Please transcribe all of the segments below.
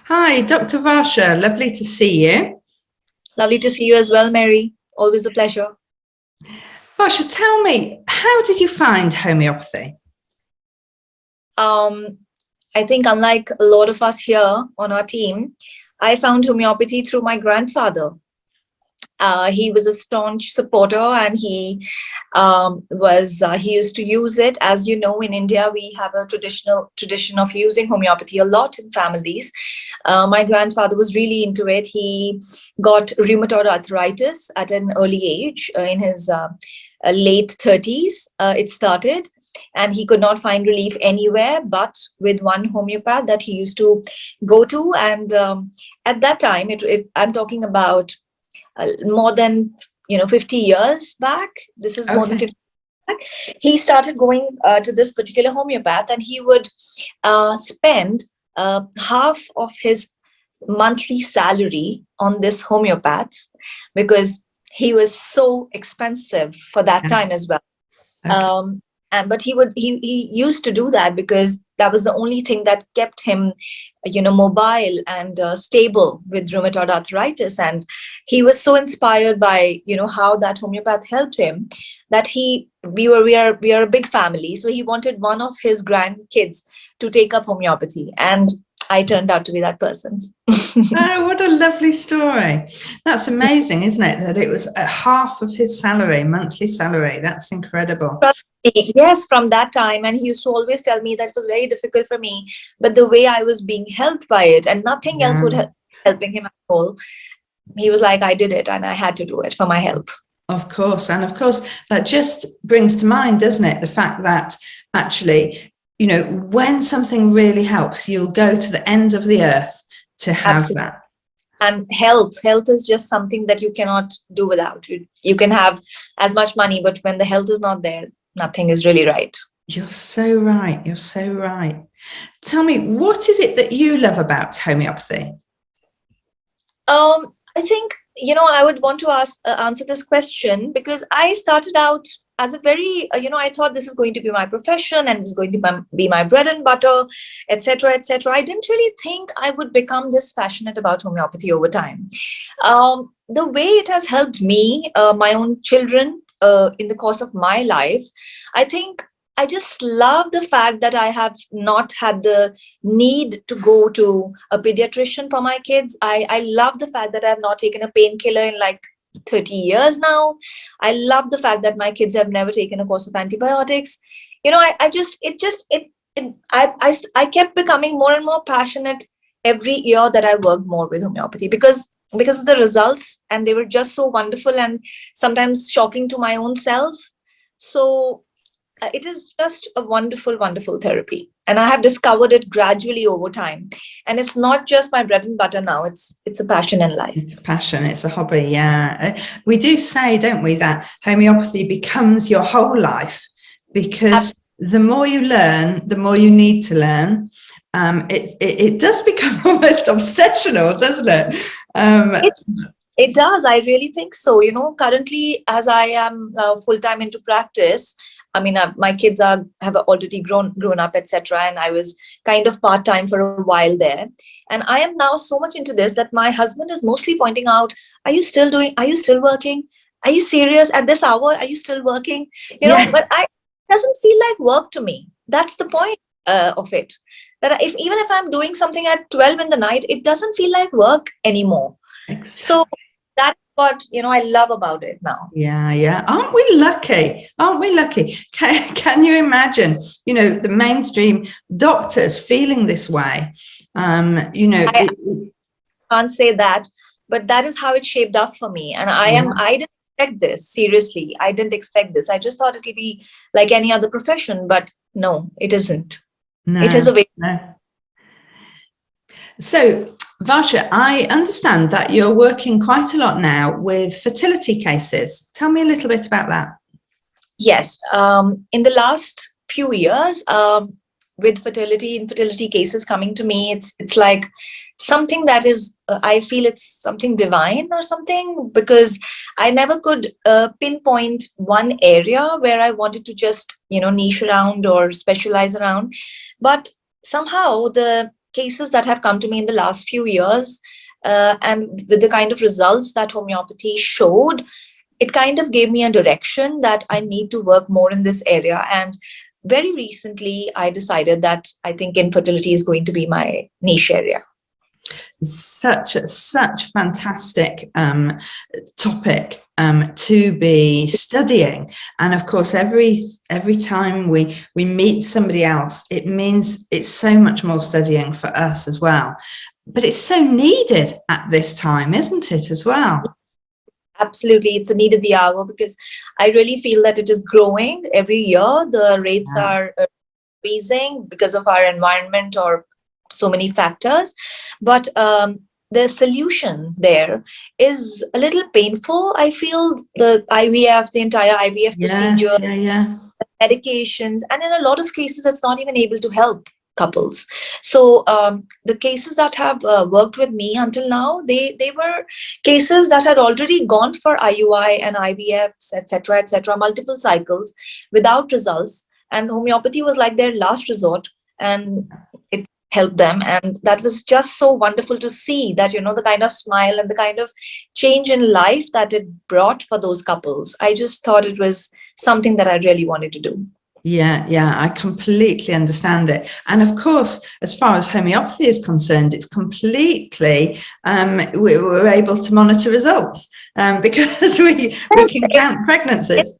Hi, Dr. Varsha. Lovely to see you. Lovely to see you as well, Mary. Always a pleasure. Varsha, tell me, how did you find homeopathy? Um, I think, unlike a lot of us here on our team, I found homeopathy through my grandfather. He was a staunch supporter, and he used to use it. As you know, in India, we have a traditional tradition of using homeopathy a lot in families. My grandfather was really into it. He got rheumatoid arthritis at an early age, in his late 30s. It started, and he could not find relief anywhere but with one homeopath that he used to go to. And at that time, I'm talking about more than 50 years back. This is more than Okay. 50 back. He started going to this particular homeopath, and he would spend half of his monthly salary on this homeopath because he was so expensive for that Yeah. time as well. Okay. Um, and but he used to do that because that was the only thing that kept him mobile and stable with rheumatoid arthritis. And he was so inspired by how that homeopath helped him, that we are a big family, so he wanted one of his grandkids to take up homeopathy, and I turned out to be that person. Oh, what a lovely story. That's amazing, isn't it? That it was a half of his salary, monthly salary. That's incredible. Yes, from that time. And he used to always tell me that it was very difficult for me, but the way I was being helped by it and nothing else would Yeah, helping him at all. He was like, I did it and I had to do it for my health. of course. And of course, that just brings to mind, doesn't it, the fact that actually, when something really helps, you'll go to the ends of the earth to have Absolutely. that. And health is just something that you cannot do without. You can have as much money, but when the health is not there, nothing is really right. You're so right. You're so right. Tell me, what is it that you love about homeopathy? I think, I would want to answer this question because I started out as a very, I thought this is going to be my profession and this is going to be my bread and butter, etc., etc. I didn't really think I would become this passionate about homeopathy over time. The way it has helped me, my own children, in the course of my life, I think I just love the fact that I have not had the need to go to a pediatrician for my kids. I love the fact that I have not taken a painkiller in like 30 years now. I love the fact that my kids have never taken a course of antibiotics. I kept becoming more and more passionate every year that I worked more with homeopathy because of the results, and they were just so wonderful and sometimes shocking to my own self. So it is just a wonderful, wonderful therapy. And I have discovered it gradually over time. And it's not just my bread and butter now, it's a passion in life. It's a passion, it's a hobby, yeah. We do say, don't we, that homeopathy becomes your whole life because the more you learn, the more you need to learn. It does become almost obsessional, doesn't it? It, it does. I really think so. Currently, as I am full time into practice, I mean, my kids have already grown up, etc. And I was kind of part time for a while there, and I am now so much into this that my husband is mostly pointing out, "Are you still doing? Are you still working? Are you serious at this hour? Are you still working?" Yeah, But it doesn't feel like work to me. That's the point of it. That if even if I'm doing something at 12 in the night, it doesn't feel like work anymore. So exactly. that's what I love about it now. Yeah, yeah. Aren't we lucky? Aren't we lucky? Can you imagine, the mainstream doctors feeling this way? I can't say that, but that is how it shaped up for me. And Yeah, I didn't expect this. Seriously, I didn't expect this. I just thought it'll be like any other profession, but no, it isn't. It is no, a way. no. So, Varsha, I understand that you're working quite a lot now with fertility cases. Tell me a little bit about that. Yes. In the last few years, with infertility cases coming to me, it's like something that is, I feel it's something divine or something, because I never could pinpoint one area where I wanted to just niche around or specialize around, but somehow cases that have come to me in the last few years, and with the kind of results that homeopathy showed, it kind of gave me a direction that I need to work more in this area. And very recently, I decided that I think infertility is going to be my niche area. Such fantastic topic to be studying, and of course every time we meet somebody else, it means it's so much more studying for us as well, but it's so needed at this time, isn't it, as well? Absolutely, it's a need of the hour, because I really feel that it is growing every year. The rates are increasing because of our environment or so many factors, but the solution there is a little painful. I feel the IVF, the entire IVF procedure, medications, and in a lot of cases, it's not even able to help couples. So the cases that have worked with me until now, they were cases that had already gone for IUI and IVFs, etc., multiple cycles without results, and homeopathy was like their last resort, and it helped them. And that was just so wonderful to see that, the kind of smile and the kind of change in life that it brought for those couples. I just thought it was something that I really wanted to do. Yeah, I completely understand it. And of course, as far as homeopathy is concerned, it's completely, we're able to monitor results because we can count pregnancies.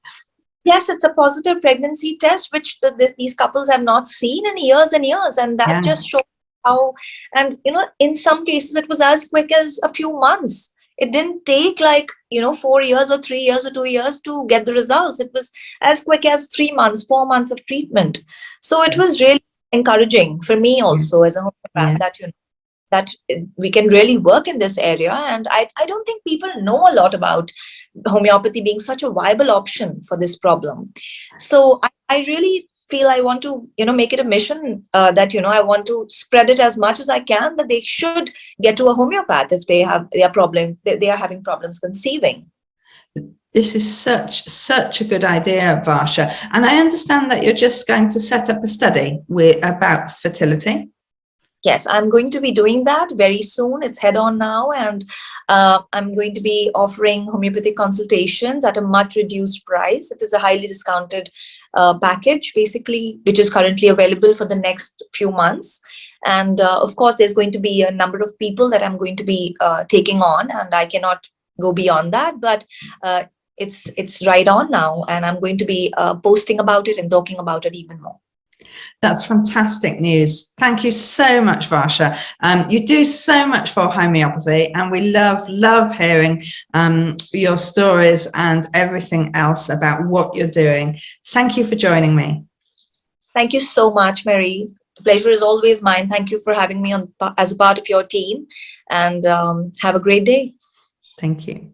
Yes, it's a positive pregnancy test, which these couples have not seen in years and years. And that just shows how, and, in some cases, it was as quick as a few months. It didn't take 4 years or 3 years or 2 years to get the results. It was as quick as 3 months, 4 months of treatment. So it was really encouraging for me also as a homeopath that we can really work in this area. And I don't think people know a lot about homeopathy being such a viable option for this problem. So I really feel I want to, make it a mission that, I want to spread it as much as I can, that they should get to a homeopath if they are having problems conceiving. This is such a good idea, Varsha. And I understand that you're just going to set up a study about fertility. Yes, I'm going to be doing that very soon. It's head on now, and I'm going to be offering homeopathic consultations at a much reduced price. It is a highly discounted package, basically, which is currently available for the next few months. And of course, there's going to be a number of people that I'm going to be taking on, and I cannot go beyond that. But it's right on now, and I'm going to be posting about it and talking about it even more. That's fantastic news. Thank you so much, Varsha. You do so much for homeopathy, and we love hearing your stories and everything else about what you're doing. Thank you for joining me. Thank you so much, Mary. The pleasure is always mine. Thank you for having me on as a part of your team, and have a great day. Thank you.